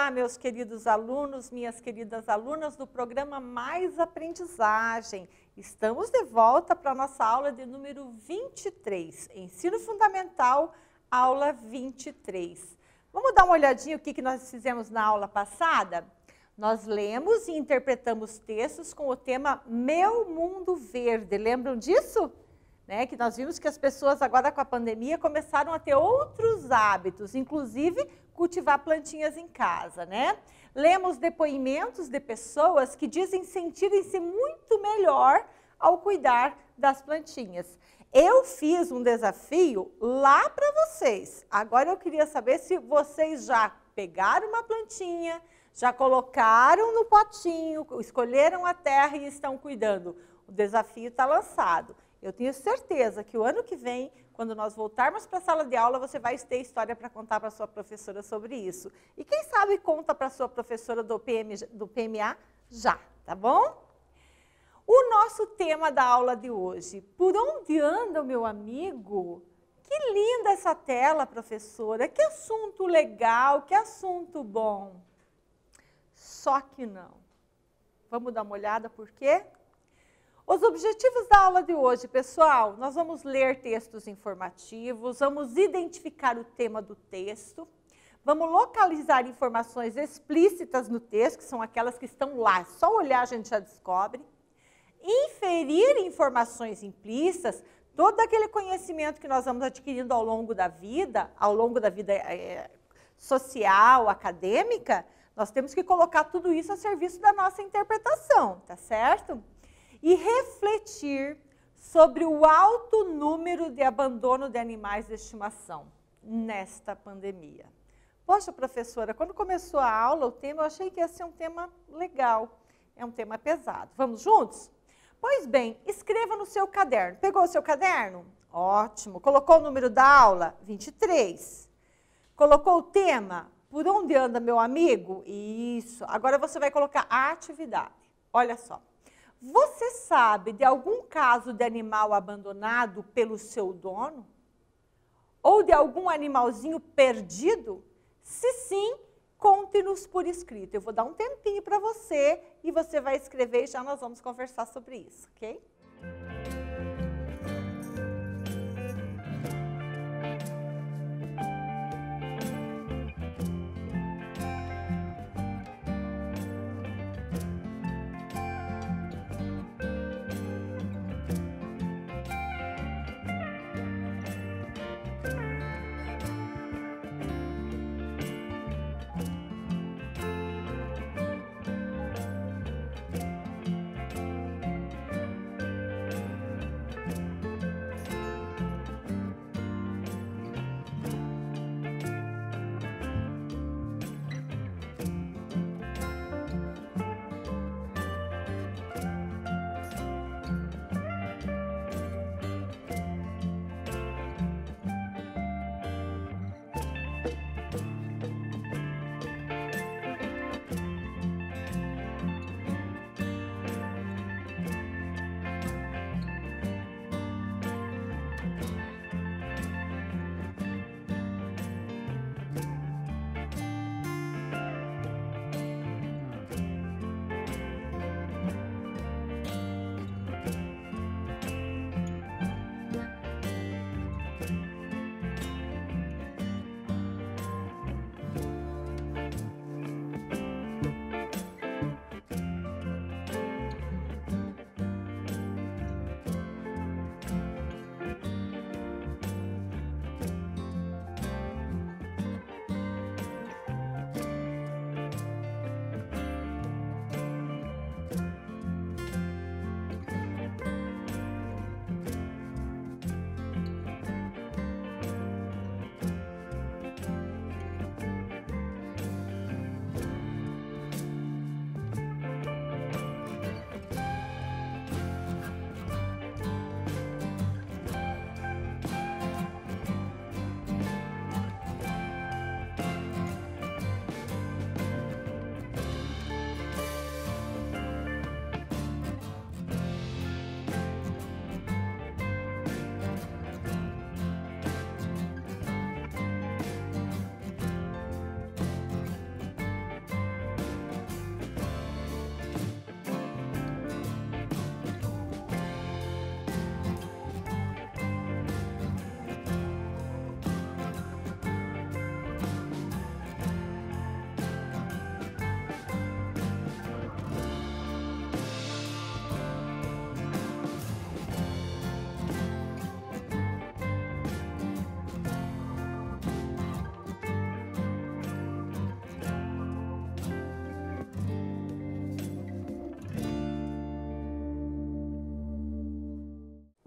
Olá, meus queridos alunos, minhas queridas alunas do programa Mais Aprendizagem. Estamos de volta para a nossa aula de número 23, Ensino Fundamental, aula 23. Vamos dar uma olhadinha o que nós fizemos na aula passada? Nós lemos e interpretamos textos com o tema Meu Mundo Verde. Lembram disso? Que nós vimos que as pessoas agora com a pandemia começaram a ter outros hábitos, inclusive cultivar plantinhas em casa, Lemos depoimentos de pessoas que dizem sentirem-se muito melhor ao cuidar das plantinhas. Eu fiz um desafio lá para vocês. Agora eu queria saber se vocês já pegaram uma plantinha, já colocaram no potinho, escolheram a terra e estão cuidando. O desafio está lançado. Eu tenho certeza que o ano que vem, quando nós voltarmos para a sala de aula, você vai ter história para contar para a sua professora sobre isso. E quem sabe conta para a sua professora do PMA já, tá bom? O nosso tema da aula de hoje, por onde anda o meu amigo? Que linda essa tela, professora, que assunto legal, que assunto bom. Só que não. Vamos dar uma olhada por quê? Os objetivos da aula de hoje, pessoal, nós vamos ler textos informativos, vamos identificar o tema do texto, vamos localizar informações explícitas no texto, que são aquelas que estão lá, só olhar a gente já descobre, inferir informações implícitas, todo aquele conhecimento que nós vamos adquirindo ao longo da vida social, acadêmica, nós temos que colocar tudo isso a serviço da nossa interpretação, tá certo? E refletir sobre o alto número de abandono de animais de estimação nesta pandemia. Poxa, professora, quando começou a aula, o tema, eu achei que ia ser um tema legal. É um tema pesado. Vamos juntos? Pois bem, escreva no seu caderno. Pegou o seu caderno? Ótimo. Colocou o número da aula? 23. Colocou o tema? Por onde anda meu amigo? Isso. Agora você vai colocar a atividade. Olha só. Você sabe de algum caso de animal abandonado pelo seu dono? Ou de algum animalzinho perdido? Se sim, conte-nos por escrito. Eu vou dar um tempinho para você e você vai escrever e já nós vamos conversar sobre isso, ok?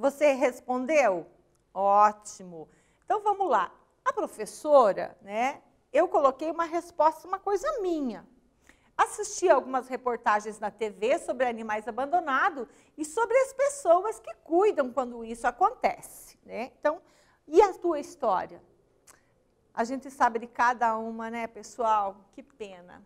Você respondeu? Ótimo. Então, vamos lá. A professora, né, eu coloquei uma resposta, uma coisa minha. Assisti algumas reportagens na TV sobre animais abandonados e sobre as pessoas que cuidam quando isso acontece, né? Então, e a tua história? A gente sabe de cada uma, né, pessoal? Que pena.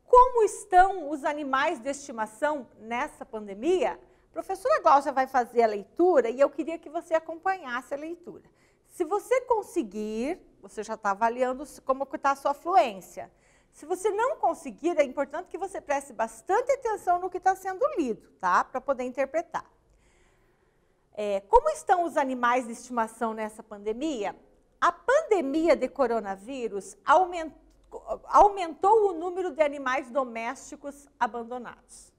Como estão os animais de estimação nessa pandemia? A professora Glaucia vai fazer a leitura e eu queria que você acompanhasse a leitura. Se você conseguir, você já está avaliando como está a sua fluência. Se você não conseguir, é importante que você preste bastante atenção no que está sendo lido, tá? Para poder interpretar. Como estão os animais de estimação nessa pandemia? A pandemia de coronavírus aumentou o número de animais domésticos abandonados.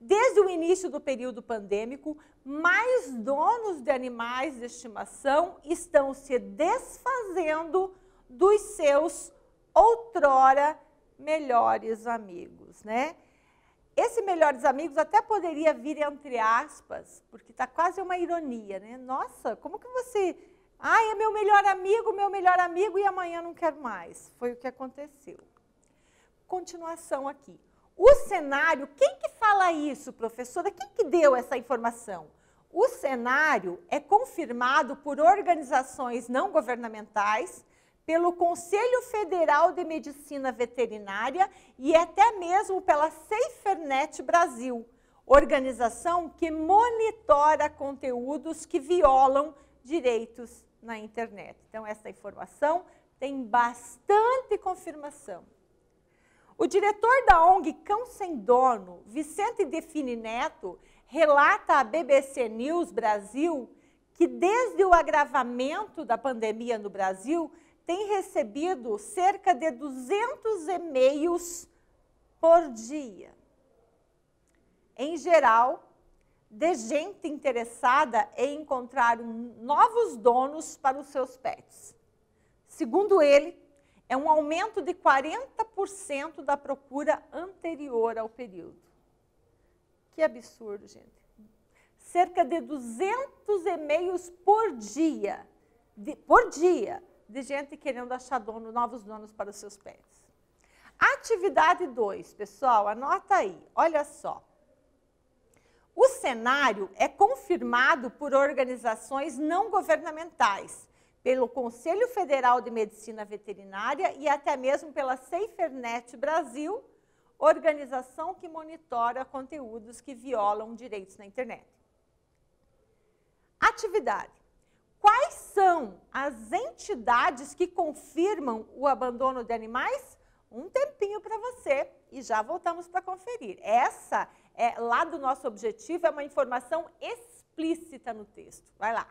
Desde o início do período pandêmico, mais donos de animais de estimação estão se desfazendo dos seus outrora melhores amigos, né? Esse melhores amigos até poderia vir entre aspas, porque está quase uma ironia, né? Nossa, como que você... Ai, é meu melhor amigo e amanhã não quero mais. Foi o que aconteceu. Continuação aqui. O cenário, quem que fala isso, professora? Quem que deu essa informação? O cenário é confirmado por organizações não governamentais, pelo Conselho Federal de Medicina Veterinária e até mesmo pela SaferNet Brasil, organização que monitora conteúdos que violam direitos na internet. Então, essa informação tem bastante confirmação. O diretor da ONG Cão Sem Dono, Vicente Defini Neto, relata à BBC News Brasil que desde o agravamento da pandemia no Brasil, tem recebido cerca de 200 e-mails por dia. Em geral, de gente interessada em encontrar novos donos para os seus pets. Segundo ele, é um aumento de 40% da procura anterior ao período. Que absurdo, gente. Cerca de 200 e-mails por dia. De gente querendo achar novos donos para os seus pets. Atividade 2, pessoal, anota aí, olha só. O cenário é confirmado por organizações não governamentais, pelo Conselho Federal de Medicina Veterinária e até mesmo pela SaferNet Brasil, organização que monitora conteúdos que violam direitos na internet. Atividade. Quais são as entidades que confirmam o abandono de animais? Um tempinho para você e já voltamos para conferir. Essa, lá do nosso objetivo, é uma informação explícita no texto. Vai lá.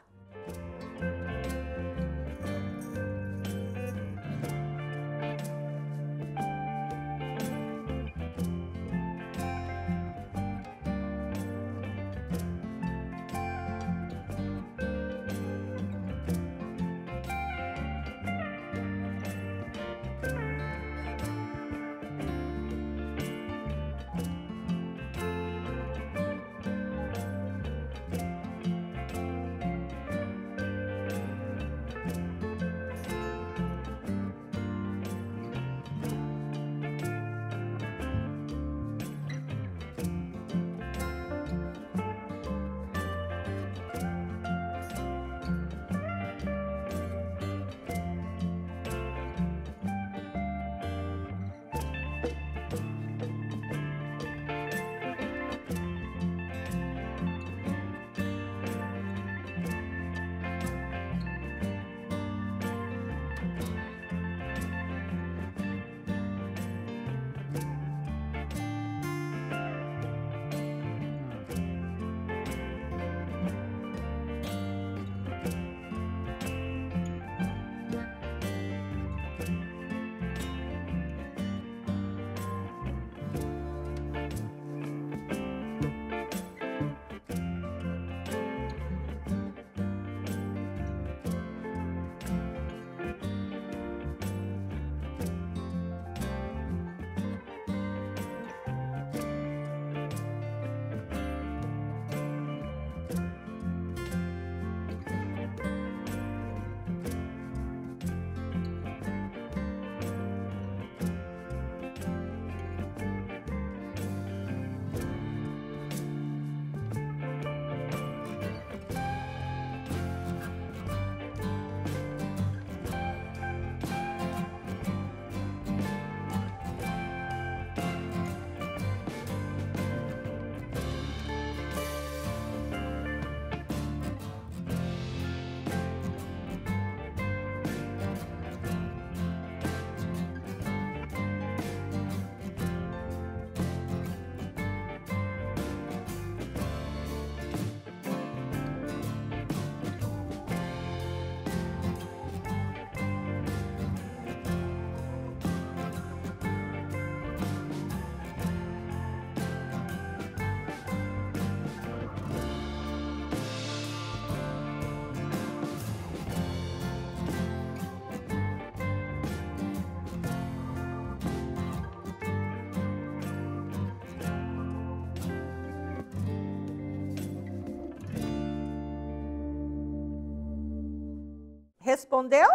Respondeu?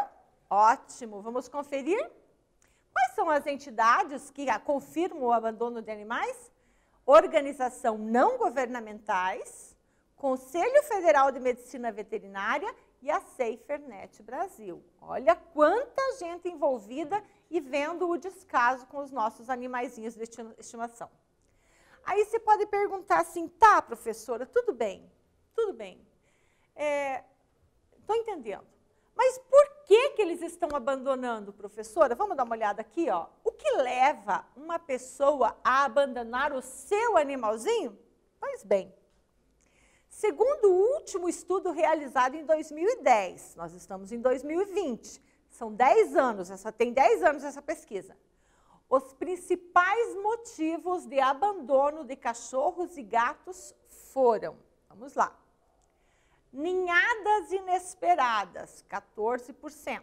Ótimo. Vamos conferir? Quais são as entidades que confirmam o abandono de animais? Organização não governamentais, Conselho Federal de Medicina Veterinária e a SaferNet Brasil. Olha quanta gente envolvida e vendo o descaso com os nossos animaizinhos de estimação. Aí você pode perguntar assim, tá, professora, tudo bem, estou entendendo. Mas por que eles estão abandonando, professora? Vamos dar uma olhada aqui, ó. O que leva uma pessoa a abandonar o seu animalzinho? Pois bem, segundo o último estudo realizado em 2010, nós estamos em 2020, são 10 anos, tem 10 anos essa pesquisa. Os principais motivos de abandono de cachorros e gatos foram, vamos lá, ninhadas inesperadas, 14%.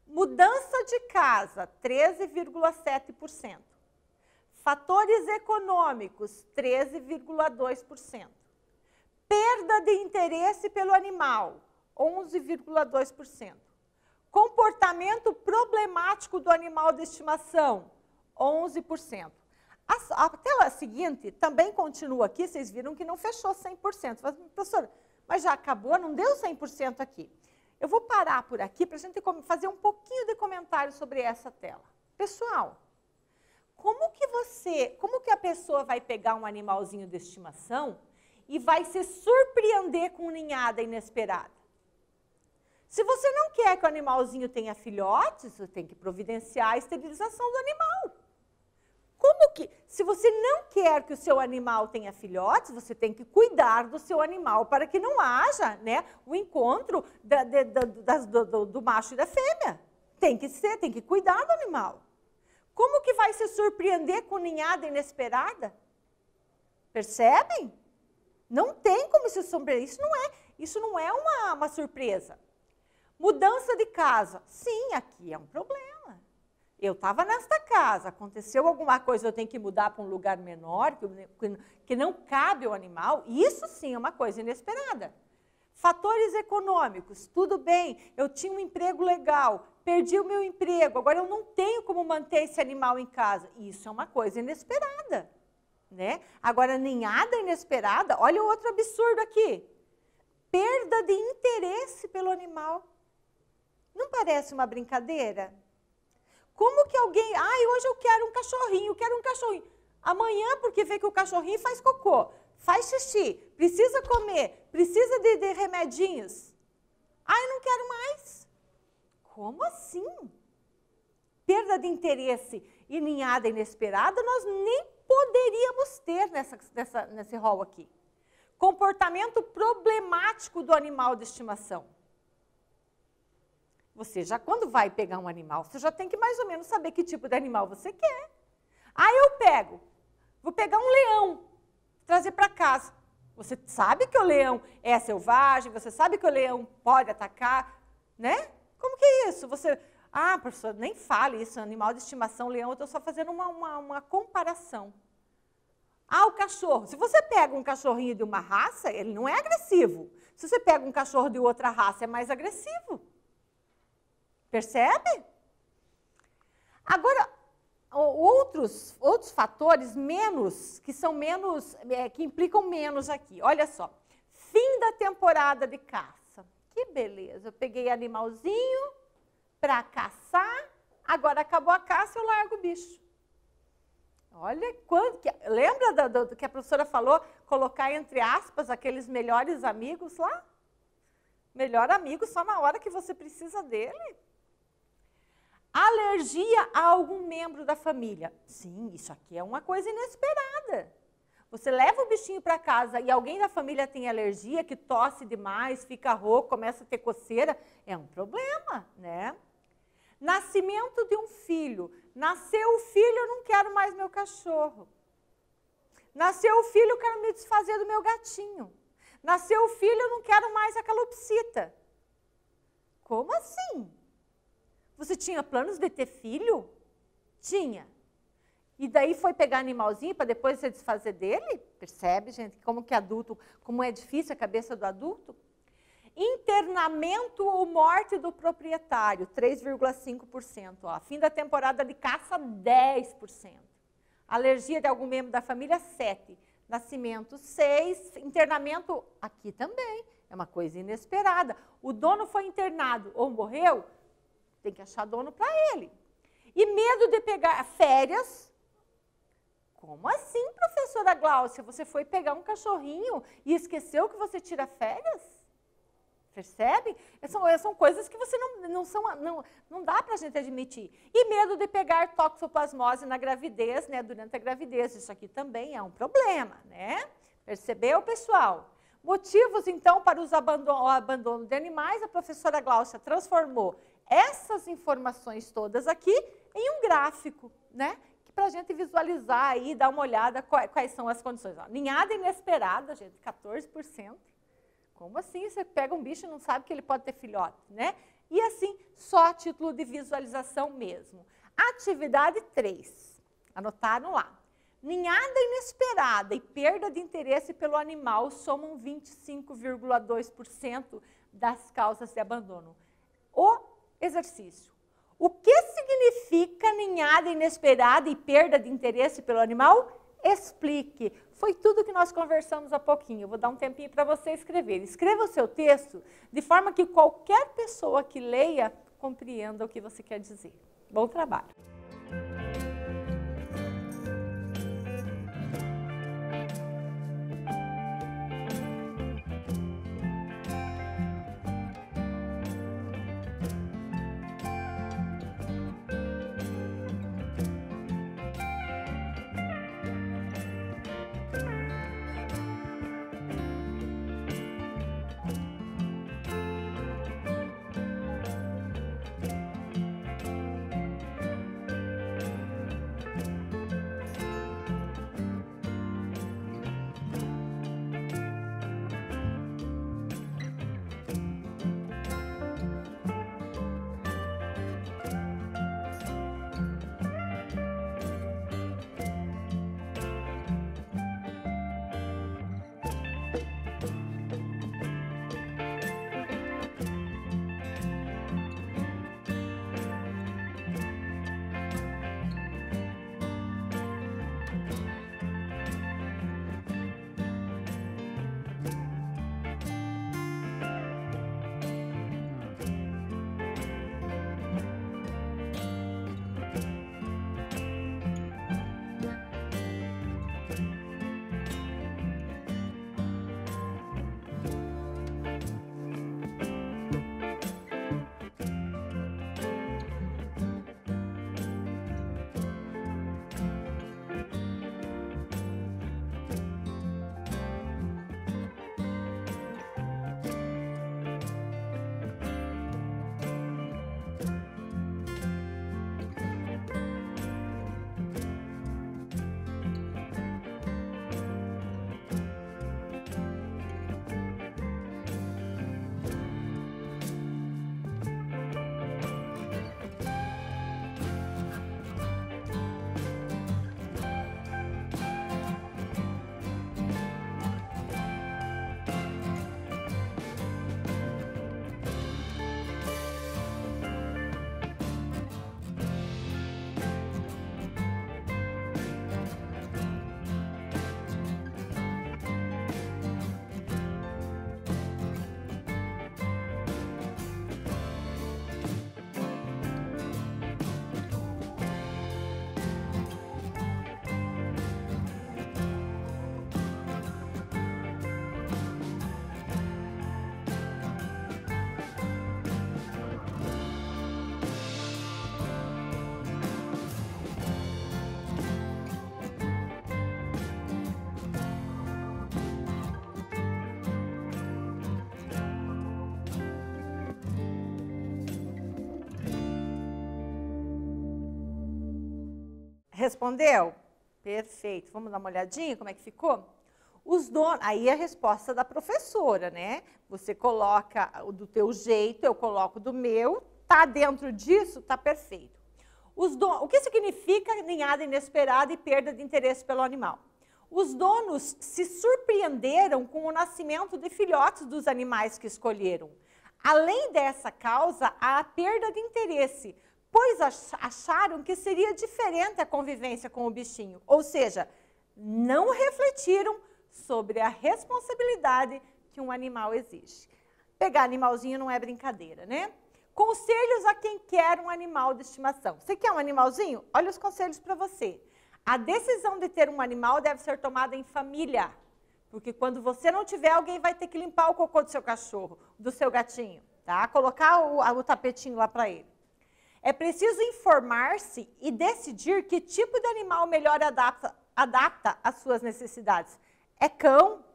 Mudança de casa, 13,7%. Fatores econômicos, 13,2%. Perda de interesse pelo animal, 11,2%. Comportamento problemático do animal de estimação, 11%. A tela seguinte também continua aqui, vocês viram que não fechou 100%. Professora, mas já acabou, não deu 100% aqui. Eu vou parar por aqui para a gente fazer um pouquinho de comentário sobre essa tela. Pessoal, como que a pessoa vai pegar um animalzinho de estimação e vai se surpreender com ninhada inesperada? Se você não quer que o animalzinho tenha filhotes, você tem que providenciar a esterilização do animal. Se você não quer que o seu animal tenha filhotes, você tem que cuidar do seu animal para que não haja, né, o encontro do macho e da fêmea. Tem que cuidar do animal. Como que vai se surpreender com ninhada inesperada? Percebem? Não tem como se surpreender. Isso não é uma surpresa. Mudança de casa. Sim, aqui é um problema. Eu estava nesta casa, aconteceu alguma coisa, eu tenho que mudar para um lugar menor, que não cabe ao animal. Isso sim é uma coisa inesperada. Fatores econômicos. Tudo bem, eu tinha um emprego legal, perdi o meu emprego, agora eu não tenho como manter esse animal em casa. Isso é uma coisa inesperada, né? Agora, ninhada inesperada, olha o outro absurdo aqui. Perda de interesse pelo animal. Não parece uma brincadeira? Como que alguém, hoje eu quero um cachorrinho, Amanhã, porque vê que o cachorrinho faz cocô, faz xixi, precisa comer, precisa de remedinhos. Não quero mais. Como assim? Perda de interesse e ninhada inesperada, nós nem poderíamos ter nesse rol aqui. Comportamento problemático do animal de estimação. Você já, quando vai pegar um animal, você já tem que mais ou menos saber que tipo de animal você quer. Vou pegar um leão, trazer para casa. Você sabe que o leão é selvagem, você sabe que o leão pode atacar, né? Como que é isso? Professor, nem fale isso, animal de estimação, leão, eu estou só fazendo uma comparação. O cachorro. Se você pega um cachorrinho de uma raça, ele não é agressivo. Se você pega um cachorro de outra raça, é mais agressivo. Percebe? Agora, outros fatores que implicam menos aqui. Olha só, fim da temporada de caça. Que beleza, eu peguei animalzinho para caçar, agora acabou a caça, eu largo o bicho. Olha, lembra do que a professora falou, colocar entre aspas aqueles melhores amigos lá? Melhor amigo só na hora que você precisa dele. Alergia a algum membro da família. Sim, isso aqui é uma coisa inesperada. Você leva o bichinho para casa e alguém da família tem alergia, que tosse demais, fica rouco, começa a ter coceira, é um problema, né? Nascimento de um filho. Nasceu o filho, eu não quero mais meu cachorro. Nasceu o filho, eu quero me desfazer do meu gatinho. Nasceu o filho, eu não quero mais a calopsita. Como assim? Você tinha planos de ter filho? Tinha. E daí foi pegar animalzinho para depois se desfazer dele? Percebe, gente, como é difícil a cabeça do adulto? Internamento ou morte do proprietário, 3,5%. Fim da temporada de caça, 10%. Alergia de algum membro da família, 7%. Nascimento, 6%. Internamento, aqui também. É uma coisa inesperada. O dono foi internado ou morreu, tem que achar dono para ele. E medo de pegar férias. Como assim, professora Gláucia? Você foi pegar um cachorrinho e esqueceu que você tira férias? Percebe? São coisas que você não dá para a gente admitir. E medo de pegar toxoplasmose na gravidez, né, durante a gravidez. Isso aqui também é um problema, né? Percebeu, pessoal? Motivos, então, para o abandono de animais, a professora Gláucia transformou essas informações todas aqui em um gráfico, né? Para a gente visualizar aí, dar uma olhada quais são as condições. Ninhada inesperada, gente, 14%. Como assim? Você pega um bicho e não sabe que ele pode ter filhote, né? E assim, só a título de visualização mesmo. Atividade 3. Anotaram lá. Ninhada inesperada e perda de interesse pelo animal somam 25,2% das causas de abandono. O exercício. O que significa ninhada inesperada e perda de interesse pelo animal? Explique. Foi tudo que nós conversamos há pouquinho. Eu vou dar um tempinho para você escrever. Escreva o seu texto de forma que qualquer pessoa que leia compreenda o que você quer dizer. Bom trabalho. Respondeu? Perfeito. Vamos dar uma olhadinha como é que ficou? Os donos, aí é a resposta da professora, né? Você coloca do teu jeito, eu coloco do meu, tá dentro disso, tá perfeito. O que significa ninhada inesperada e perda de interesse pelo animal? Os donos se surpreenderam com o nascimento de filhotes dos animais que escolheram. Além dessa causa, há a perda de interesse, pois acharam que seria diferente a convivência com o bichinho. Ou seja, não refletiram sobre a responsabilidade que um animal exige. Pegar animalzinho não é brincadeira, né? Conselhos a quem quer um animal de estimação. Você quer um animalzinho? Olha os conselhos para você. A decisão de ter um animal deve ser tomada em família. Porque quando você não tiver, alguém vai ter que limpar o cocô do seu cachorro, do seu gatinho, tá? Colocar o tapetinho lá para ele. É preciso informar-se e decidir que tipo de animal melhor adapta às suas necessidades. É cão?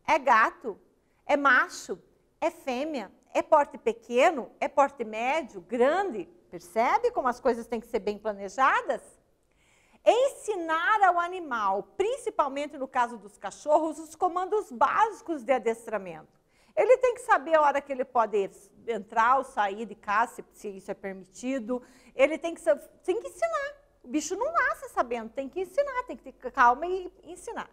É gato? É macho? É fêmea? É porte pequeno? É porte médio? Grande? Percebe como as coisas têm que ser bem planejadas? Ensinar ao animal, principalmente no caso dos cachorros, os comandos básicos de adestramento. Ele tem que saber a hora que ele pode entrar ou sair de casa, se isso é permitido. Ele tem que ensinar. O bicho não nasce sabendo, tem que ensinar, tem que ter calma e ensinar.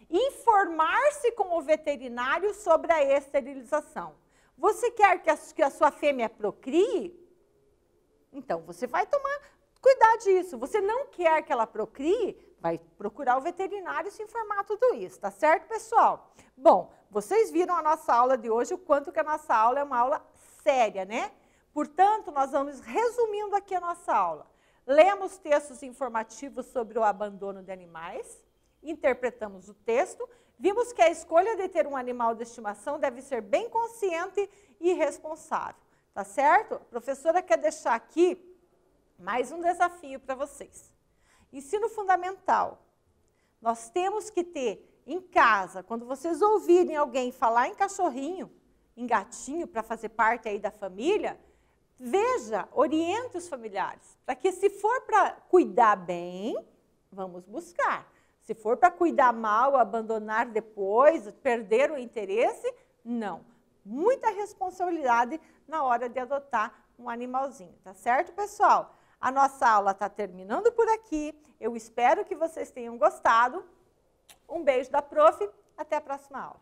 Informar-se com o veterinário sobre a esterilização. Você quer que a sua fêmea procrie? Então, você vai cuidar disso. Você não quer que ela procrie? Vai procurar o veterinário e se informar tudo isso, tá certo, pessoal? Bom, vocês viram a nossa aula de hoje, o quanto que a nossa aula é uma aula séria, né? Portanto, nós vamos resumindo aqui a nossa aula. Lemos textos informativos sobre o abandono de animais, interpretamos o texto, vimos que a escolha de ter um animal de estimação deve ser bem consciente e responsável, tá certo? A professora quer deixar aqui mais um desafio para vocês. Ensino fundamental. Nós temos que ter em casa, quando vocês ouvirem alguém falar em cachorrinho, em gatinho, para fazer parte aí da família, veja, oriente os familiares, para que se for para cuidar bem, vamos buscar. Se for para cuidar mal, abandonar depois, perder o interesse, não. Muita responsabilidade na hora de adotar um animalzinho, tá certo, pessoal? A nossa aula está terminando por aqui. Eu espero que vocês tenham gostado. Um beijo da prof. Até a próxima aula.